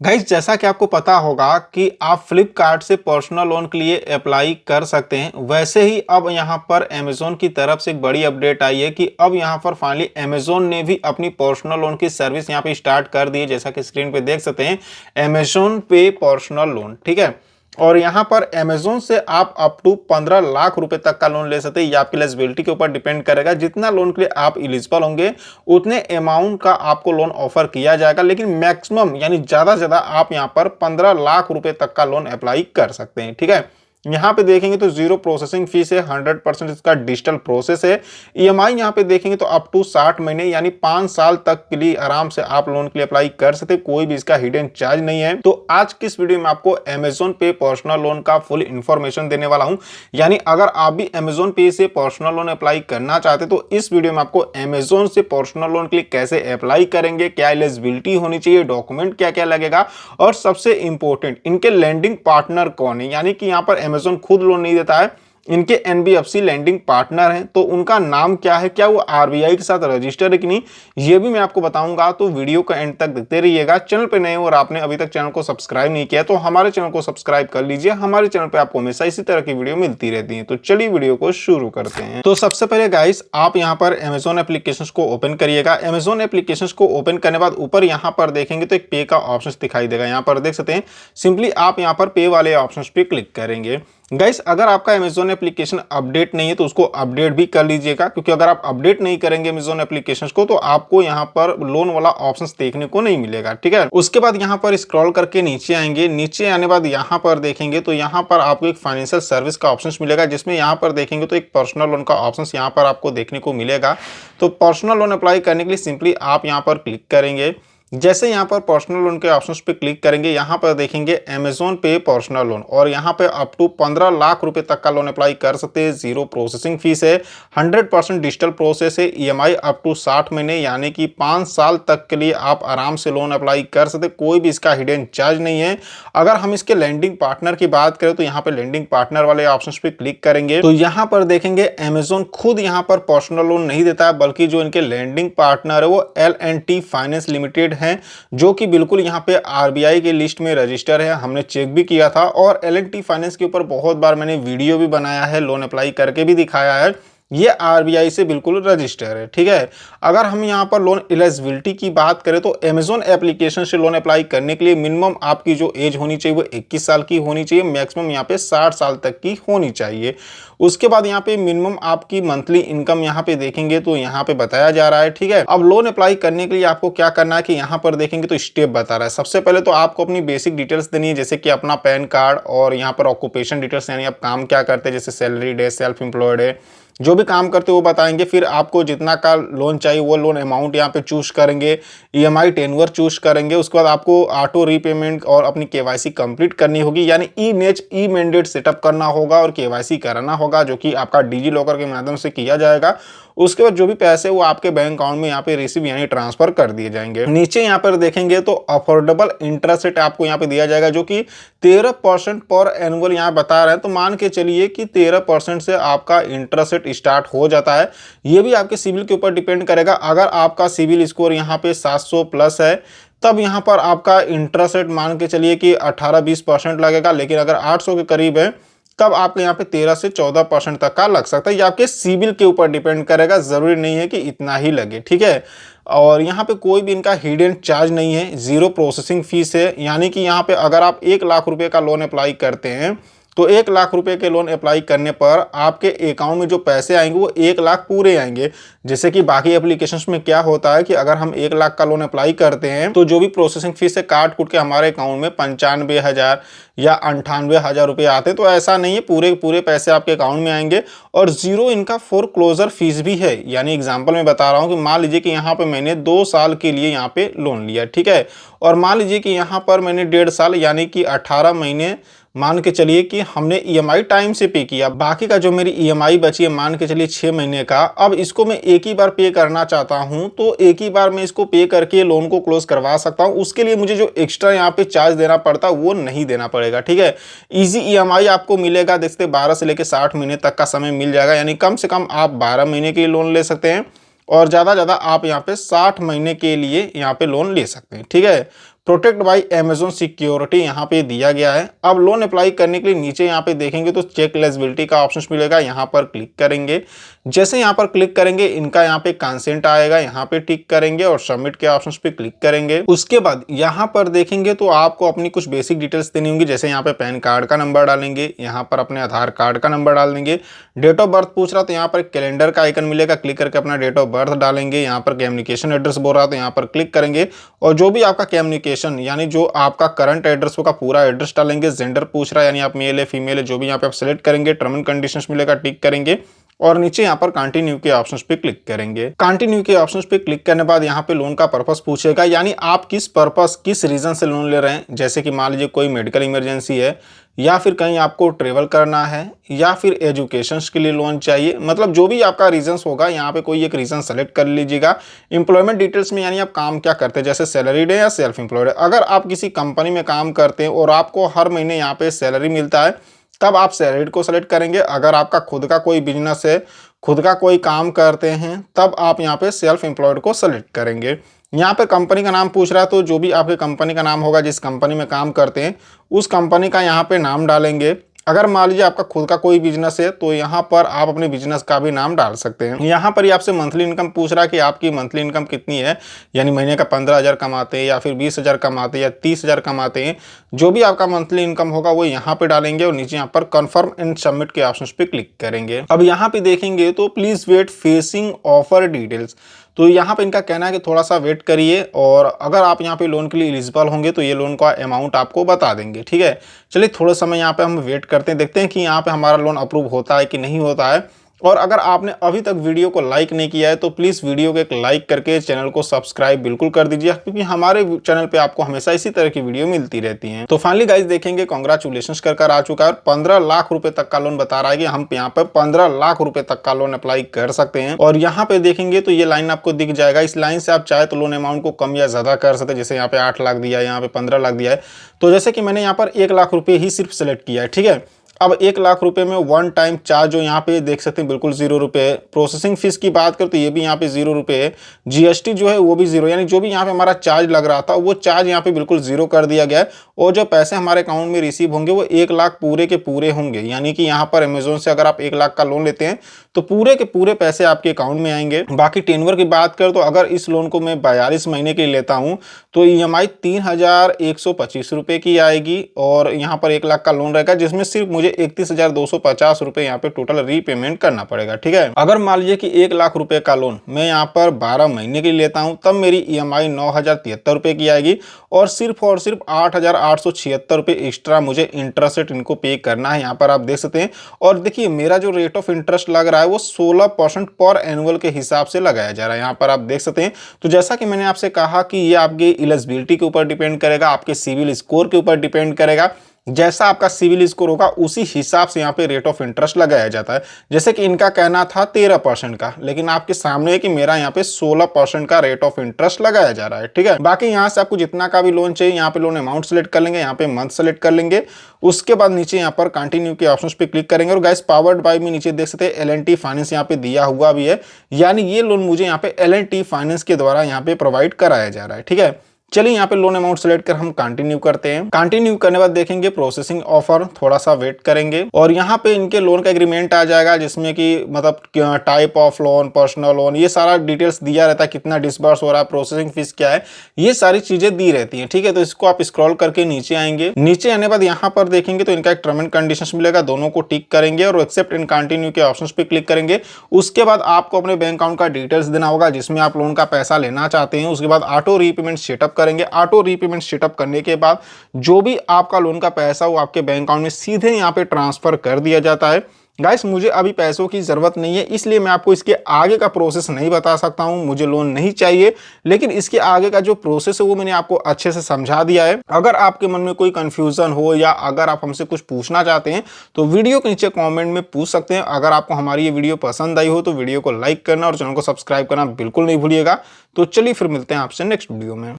Guys जैसा कि आपको पता होगा कि आप फ्लिपकार्ट से पर्सनल लोन के लिए अप्लाई कर सकते हैं। वैसे ही अब यहाँ पर अमेज़न की तरफ से एक बड़ी अपडेट आई है कि अब यहाँ पर फाइनली अमेज़न ने भी अपनी पर्सनल लोन की सर्विस यहाँ पे स्टार्ट कर दी है। जैसा कि स्क्रीन पे देख सकते हैं, अमेज़न पे पर्सनल लोन, ठीक है। और यहाँ पर अमेज़न से आप अप टू 15 लाख रुपए तक का लोन ले सकते हैं। ये आपकी एलिजिबिलिटी के ऊपर डिपेंड करेगा। जितना लोन के लिए आप एलिजिबल होंगे उतने अमाउंट का आपको लोन ऑफर किया जाएगा, लेकिन मैक्सिमम यानी ज्यादा से ज्यादा आप यहाँ पर 15 लाख रुपए तक का लोन अप्लाई कर सकते हैं, ठीक है। यहाँ पे देखेंगे तो जीरो प्रोसेसिंग फीस है, 100% इसका डिजिटल प्रोसेस है। ईएमआई यहाँ पे देखेंगे तो अप टू 60 महीने यानी 5 साल तक के लिए आराम से आप लोन के लिए अप्लाई कर सकते हैं। कोई भी इसका हिडन चार्ज नहीं है। तो आज की इस वीडियो में आपको अमेज़न पे पर्सनल लोन का फुल इन्फॉर्मेशन देने वाला हूं। यानी अगर आप भी अमेज़न पे से पर्सनल लोन अप्लाई करना चाहते तो इस वीडियो में आपको अमेज़न से पर्सनल लोन के लिए कैसे अप्लाई करेंगे, क्या एलिजिबिलिटी होनी चाहिए, डॉक्यूमेंट क्या क्या लगेगा, और सबसे इंपॉर्टेंट इनके लैंडिंग पार्टनर कौन है। यानी कि यहाँ पर अमेज़न खुद लोन नहीं देता है, इनके एनबीएफसी लैंडिंग पार्टनर हैं, तो उनका नाम क्या है, क्या वो आरबीआई के साथ रजिस्टर है कि नहीं, ये भी मैं आपको बताऊंगा। तो वीडियो का एंड तक देखते रहिएगा। चैनल पे नए हो और आपने अभी तक चैनल को सब्सक्राइब नहीं किया तो हमारे चैनल को सब्सक्राइब कर लीजिए। हमारे चैनल पे आपको हमेशा इसी तरह की वीडियो मिलती रहती है। तो चलिए वीडियो को शुरू करते हैं। तो सबसे पहले गाइस आप यहाँ पर अमेज़न एप्लीकेशन को ओपन करिएगा। अमेज़न एप्लीकेशन को ओपन करने बाद ऊपर यहाँ पर देखेंगे तो एक पे का ऑप्शन दिखाई देगा। यहाँ पर देख सकते हैं, सिंपली आप यहाँ पर पे वाले ऑप्शन पे क्लिक करेंगे। गाइस अगर आपका अमेज़न एप्लीकेशन अपडेट नहीं है तो उसको अपडेट भी कर लीजिएगा, क्योंकि अगर आप अपडेट नहीं करेंगे अमेज़न एप्लीकेशन को तो आपको यहाँ पर लोन वाला ऑप्शंस देखने को नहीं मिलेगा, ठीक है। उसके बाद यहाँ पर स्क्रॉल करके नीचे आएंगे। नीचे आने बाद यहाँ पर देखेंगे तो यहाँ पर आपको एक फाइनेंशियल सर्विस का ऑप्शन मिलेगा, जिसमें यहाँ पर देखेंगे तो एक पर्सनल लोन का ऑप्शन यहाँ पर आपको देखने को मिलेगा। तो पर्सनल लोन अप्लाई करने के लिए सिंपली आप यहाँ पर क्लिक करेंगे। जैसे यहाँ पर पर्सनल लोन के ऑप्शंस पे क्लिक करेंगे, यहाँ पर देखेंगे अमेज़न पे पर्सनल लोन और यहाँ पे अप टू 15 लाख रुपए तक का लोन अप्लाई कर सकते हैं। जीरो प्रोसेसिंग फीस है, 100% डिजिटल प्रोसेस है। ईएमआई अप टू 60 महीने यानी कि 5 साल तक के लिए आप आराम से लोन अप्लाई कर सकते हैं। कोई भी इसका हिडन चार्ज नहीं है। अगर हम इसके लैंडिंग पार्टनर की बात करें तो यहाँ पे लैंडिंग पार्टनर वाले ऑप्शन पे क्लिक करेंगे तो यहाँ पर देखेंगे अमेज़न खुद यहाँ पर पर्सनल लोन नहीं देता है, बल्कि जो इनके लैंडिंग पार्टनर है वो L&T फाइनेंस लिमिटेड हैं, जो कि बिल्कुल यहाँ पे आरबीआई के लिस्ट में रजिस्टर है। हमने चेक भी किया था और L&T फाइनेंस के ऊपर बहुत बार मैंने वीडियो भी बनाया है, लोन अप्लाई करके भी दिखाया है। ये आरबीआई से बिल्कुल रजिस्टर है, ठीक है। अगर हम यहाँ पर लोन एलिजिबिलिटी की बात करें तो अमेज़न एप्लीकेशन से लोन अप्लाई करने के लिए मिनिमम आपकी जो एज होनी चाहिए वो 21 साल की होनी चाहिए, मैक्सिमम यहाँ पे 60 साल तक की होनी चाहिए। उसके बाद यहाँ पे मिनिमम आपकी मंथली इनकम यहाँ पे देखेंगे तो यहाँ पे बताया जा रहा है, ठीक है। अब लोन अप्लाई करने के लिए आपको क्या करना है कि यहाँ पर देखेंगे तो स्टेप बता रहा है। सबसे पहले तो आपको अपनी बेसिक डिटेल्स देनी है, जैसे कि अपना पैन कार्ड और यहाँ पर ऑक्यूपेशन डिटेल्स, यानी आप काम क्या करते हैं, जैसे सैलरीड है, सेल्फ एम्प्लॉयड है, जो भी काम करते हो वो बताएंगे। फिर आपको जितना का लोन चाहिए वो लोन अमाउंट यहाँ पे चूज करेंगे, ईएमआई टेन्योर चूज करेंगे। उसके बाद आपको ऑटो रीपेमेंट और अपनी केवाईसी कंप्लीट करनी होगी, यानी ई मैंडेट सेटअप करना होगा और केवाईसी कराना होगा, जो कि आपका डिजी लॉकर के माध्यम से किया जाएगा। उसके बाद जो भी पैसे वो आपके बैंक अकाउंट में यहाँ पे रिसीव यानी ट्रांसफर कर दिए जाएंगे। नीचे यहाँ पर देखेंगे तो अफोर्डेबल इंटरेस्ट रेट आपको यहाँ पे दिया जाएगा, जो कि 13% पर एनुअल यहाँ बता रहे हैं। तो मान के चलिए कि 13% से आपका इंटरेस्ट रेट स्टार्ट हो जाता है। ये भी आपके सिविल के ऊपर डिपेंड करेगा। अगर आपका सिविल स्कोर यहाँ पे 700 प्लस है तब यहाँ पर आपका इंटरेस्ट रेट मान के चलिए कि 18-20% लगेगा, लेकिन अगर 800 के करीब है तब आपके यहाँ पे 13 से 14% तक का लग सकता है। ये आपके सिविल के ऊपर डिपेंड करेगा, जरूरी नहीं है कि इतना ही लगे, ठीक है। और यहाँ पे कोई भी इनका हिडन चार्ज नहीं है, जीरो प्रोसेसिंग फीस है। यानी कि यहाँ पे अगर आप 1 लाख रुपए का लोन अप्लाई करते हैं तो 1 लाख रुपए के लोन अप्लाई करने पर आपके अकाउंट में जो पैसे आएंगे वो 1 लाख पूरे आएंगे। जैसे कि बाकी एप्लीकेशंस में क्या होता है कि अगर हम 1 लाख का लोन अप्लाई करते हैं तो जो भी प्रोसेसिंग फीस है काट कूट के हमारे अकाउंट में 95,000 या 98,000 रुपये आते हैं। तो ऐसा नहीं है, पूरे पूरे पैसे आपके अकाउंट में आएंगे। और जीरो इनका फोरक्लोजर फीस भी है। यानी एग्जाम्पल मैं बता रहा हूँ कि मान लीजिए कि यहाँ पे मैंने 2 साल के लिए यहाँ पे लोन लिया, ठीक है, और मान लीजिए कि यहाँ पर मैंने 1.5 साल यानी कि 18 महीने मान के चलिए कि हमने ईएमआई टाइम से पे किया। बाकी का जो मेरी ईएमआई बची है मान के चलिए 6 महीने का, अब इसको मैं एक ही बार पे करना चाहता हूं तो एक ही बार मैं इसको पे करके लोन को क्लोज करवा सकता हूं। उसके लिए मुझे जो एक्स्ट्रा यहाँ पे चार्ज देना पड़ता है वो नहीं देना पड़ेगा, ठीक है। इजी ईएमआई आपको मिलेगा, देखते 12 से लेकर 60 महीने तक का समय मिल जाएगा। यानी कम से कम आप 12 महीने के लिए लोन ले सकते हैं और ज़्यादा आप यहाँ पे 60 महीने के लिए यहाँ पे लोन ले सकते हैं, ठीक है। प्रोटेक्ट बाय अमेजोन सिक्योरिटी यहाँ पे दिया गया है। अब लोन अप्लाई करने के लिए नीचे यहाँ पे देखेंगे तो चेक एलिजिबिलिटी का ऑप्शन मिलेगा, यहाँ पर क्लिक करेंगे। जैसे यहाँ पर क्लिक करेंगे इनका यहाँ पे कंसेंट आएगा, यहाँ पे टिक करेंगे और सबमिट के ऑप्शन पे क्लिक करेंगे। उसके बाद यहाँ पर देखेंगे तो आपको अपनी कुछ बेसिक डिटेल्स देनी होंगी, जैसे यहाँ पे पैन कार्ड का नंबर डालेंगे, यहाँ पर अपने आधार कार्ड का नंबर डाल देंगे। डेट ऑफ बर्थ पूछ रहा तो यहाँ पर कैलेंडर का आइकन मिलेगा, क्लिक करके अपना डेट ऑफ बर्थ डालेंगे। यहाँ पर कम्युनिकेशन एड्रेस बोल रहा तो यहाँ पर क्लिक करेंगे और जो भी आपका कम्युनिकेशन यानी जो आपका करंट एड्रेस होगा पूरा एड्रेस डालेंगे। जेंडर पूछ रहा है यानी आप मेल है फीमेल है, जो भी यहाँ पे आप सेलेक्ट करेंगे। टर्म एंड कंडीशंस मिलेगा, टिक करेंगे और नीचे यहाँ पर कंटिन्यू के ऑप्शंस पे क्लिक करेंगे। कंटिन्यू के ऑप्शंस पे क्लिक करने बाद यहाँ पे लोन का पर्पस पूछेगा, यानी आप किस पर्पस किस रीजन से लोन ले रहे हैं। जैसे कि मान लीजिए कोई मेडिकल इमरजेंसी है, या फिर कहीं आपको ट्रेवल करना है, या फिर एजुकेशन के लिए लोन चाहिए। मतलब जो भी आपका रीजंस होगा यहाँ पे कोई एक रीजन सेलेक्ट कर लीजिएगा। एम्प्लॉयमेंट डिटेल्स में यानी आप काम क्या करते हैं, जैसे सैलरीड है या सेल्फ एम्प्लॉयड है। अगर आप किसी कंपनी में काम करते हैं और आपको हर महीने यहाँ पे सैलरी मिलता है तब आप सैलरीड को सेलेक्ट करेंगे। अगर आपका खुद का कोई बिजनेस है, खुद का कोई काम करते हैं, तब आप यहाँ पे सेल्फ एम्प्लॉयड को सेलेक्ट करेंगे। यहाँ पे कंपनी का नाम पूछ रहा है तो जो भी आपके कंपनी का नाम होगा, जिस कंपनी में काम करते हैं उस कंपनी का यहाँ पे नाम डालेंगे। अगर मान लीजिए आपका खुद का कोई बिजनेस है तो यहाँ पर आप अपने बिजनेस का भी नाम डाल सकते हैं। यहाँ पर ही आपसे मंथली इनकम पूछ रहा है कि आपकी मंथली इनकम कितनी है, यानी महीने का 15,000 कमाते हैं या फिर 20,000 कमाते हैं या 30,000 कमाते हैं। जो भी आपका मंथली इनकम होगा वो यहाँ पे डालेंगे और नीचे यहाँ पर कन्फर्म एंड सबमिट के ऑप्शन पे क्लिक करेंगे। अब यहाँ पे देखेंगे तो please wait fetching offer details, तो यहाँ पे इनका कहना है कि थोड़ा सा वेट करिए और अगर आप यहाँ पे लोन के लिए एलिजिबल होंगे तो ये लोन का अमाउंट आपको बता देंगे। ठीक है, चलिए थोड़ा समय यहाँ पे हम वेट करते हैं, देखते हैं कि यहाँ पे हमारा लोन अप्रूव होता है कि नहीं होता है। और अगर आपने अभी तक वीडियो को लाइक नहीं किया है तो प्लीज़ वीडियो को एक लाइक करके चैनल को सब्सक्राइब बिल्कुल कर दीजिए, क्योंकि हमारे चैनल पे आपको हमेशा इसी तरह की वीडियो मिलती रहती हैं। तो फाइनली गाइस देखेंगे कांग्रेचुलेशंस कर आ चुका है और 15 लाख रुपए तक का लोन बता रहा है कि हम यहाँ पे 15 लाख रुपए तक का लोन अप्लाई कर सकते हैं। और यहाँ पे देखेंगे तो ये लाइन आपको दिख जाएगा, इस लाइन से आप चाहे तो लोन अमाउंट को कम या ज्यादा कर सकते हैं। जैसे यहाँ पे 8 लाख दिया है, यहाँ पे 15 लाख दिया है, तो जैसे कि मैंने यहाँ पर 1 लाख रुपए ही सिर्फ सेलेक्ट किया है। ठीक है, अब 1 लाख रुपए में वन टाइम चार्ज जो यहाँ पे देख सकते हैं बिल्कुल 0 रुपए। प्रोसेसिंग फीस की बात करें तो ये भी यहाँ पे 0 रुपए है। जीएसटी जो है वो भी 0, यानी जो भी यहाँ पे हमारा चार्ज लग रहा था वो चार्ज यहाँ पे बिल्कुल 0 कर दिया गया है। और जो पैसे हमारे अकाउंट में रिसीव होंगे वो 1 लाख पूरे के पूरे होंगे, यानी कि यहाँ पर अमेजोन से अगर आप 1 लाख का लोन लेते हैं तो पूरे के पूरे पैसे आपके अकाउंट में आएंगे। बाकी टेन्योर की बात करें तो अगर इस लोन को मैं 42 महीने के लिए लेता हूँ तो EMI 3,125 रुपए की आएगी और यहाँ पर 1 लाख का लोन रहेगा, जिसमें सिर्फ मुझे 31,250 रुपए यहाँ पे टोटल रीपेमेंट करना पड़ेगा। ठीक है, अगर मान लीजिए कि 1 लाख रुपए का लोन मैं यहाँ पर 12 महीने के लिए लेता हूँ तब मेरी EMI 9,073 रुपए की आएगी और सिर्फ 8,876 रुपए एक्स्ट्रा मुझे इंटरेस्ट रेट इनको पे करना है। यहाँ पर आप देख सकते हैं और देखिए मेरा जो रेट ऑफ इंटरेस्ट लग रहा है वो 16% पर एनुअल के हिसाब से लगाया जा रहा है। यहाँ पर आप देख सकते हैं। तो जैसा कि मैंने आपसे कहा कि ये आपकी एलिजिबिलिटी के ऊपर डिपेंड करेगा, आपके सिविल स्कोर के ऊपर डिपेंड करेगा। जैसा आपका सिविल स्कोर होगा उसी हिसाब से यहाँ पे रेट ऑफ इंटरेस्ट लगाया जाता है। जैसे कि इनका कहना था 13% का, लेकिन आपके सामने है कि मेरा यहाँ पे 16% का रेट ऑफ इंटरेस्ट लगाया जा रहा है। ठीक है, बाकी यहाँ से आपको जितना का भी लोन चाहिए यहाँ पे लोन अमाउंट सेलेक्ट कर लेंगे, यहाँ पे मंथ सेलेक्ट कर लेंगे। उसके बाद नीचे यहाँ पर कंटिन्यू के ऑप्शन पे क्लिक करेंगे और गाइस पावर्ड बाय में नीचे देख सकते हैं L&T फाइनेंस यहाँ पे दिया हुआ भी है, यानी ये लोन मुझे यहाँ पे L&T फाइनेंस के द्वारा यहाँ पे प्रोवाइड कराया जा रहा है। ठीक है, चलिए यहाँ पे लोन अमाउंट सेलेक्ट कर हम कंटिन्यू करते हैं। कंटिन्यू करने बाद देखेंगे प्रोसेसिंग ऑफर, थोड़ा सा वेट करेंगे और यहाँ पे इनके लोन का एग्रीमेंट आ जाएगा, जिसमें कि मतलब type of loan, personal loan, ये सारा डिटेल्स दिया रहता है, कितना डिसबर्स हो रहा है, प्रोसेसिंग फीस क्या है, ये सारी चीजें दी रहती है। ठीक है, तो इसको आप स्क्रॉल करके नीचे आएंगे। नीचे आने बाद यहाँ पर देखेंगे तो इनका एक टर्म एंड कंडीशंस मिलेगा, दोनों को टिक करेंगे और एक्सेप्ट एंड कंटिन्यू के ऑप्शन पे क्लिक करेंगे। उसके बाद आपको अपने बैंक अकाउंट का डिटेल्स देना होगा जिसमें आप लोन का पैसा लेना चाहते हैं। उसके बाद ऑटो रीपेमेंट सेटअप करेंगे। ऑटो रीपेमेंट सेटअप करने के बाद जो भी आपका लोन का पैसा वो आपके बैंक अकाउंट में सीधे यहाँ पे ट्रांसफर कर दिया जाता है। गाइस मुझे अभी पैसों की जरूरत नहीं है, इसलिए मैं आपको इसके आगे का प्रोसेस नहीं बता सकता हूं। मुझे लोन नहीं चाहिए, लेकिन इसके आगे का जो प्रोसेस है वो मैंने आपको अच्छे से समझा दिया है। अगर आपके मन में कोई कंफ्यूजन हो या अगर आप हमसे कुछ पूछना चाहते हैं तो वीडियो के नीचे कॉमेंट में पूछ सकते हैं। अगर आपको हमारी ये वीडियो पसंद आई हो तो वीडियो को लाइक करना और चैनल को सब्सक्राइब करना बिल्कुल नहीं भूलिएगा। तो चलिए फिर मिलते हैं आपसे नेक्स्ट वीडियो में।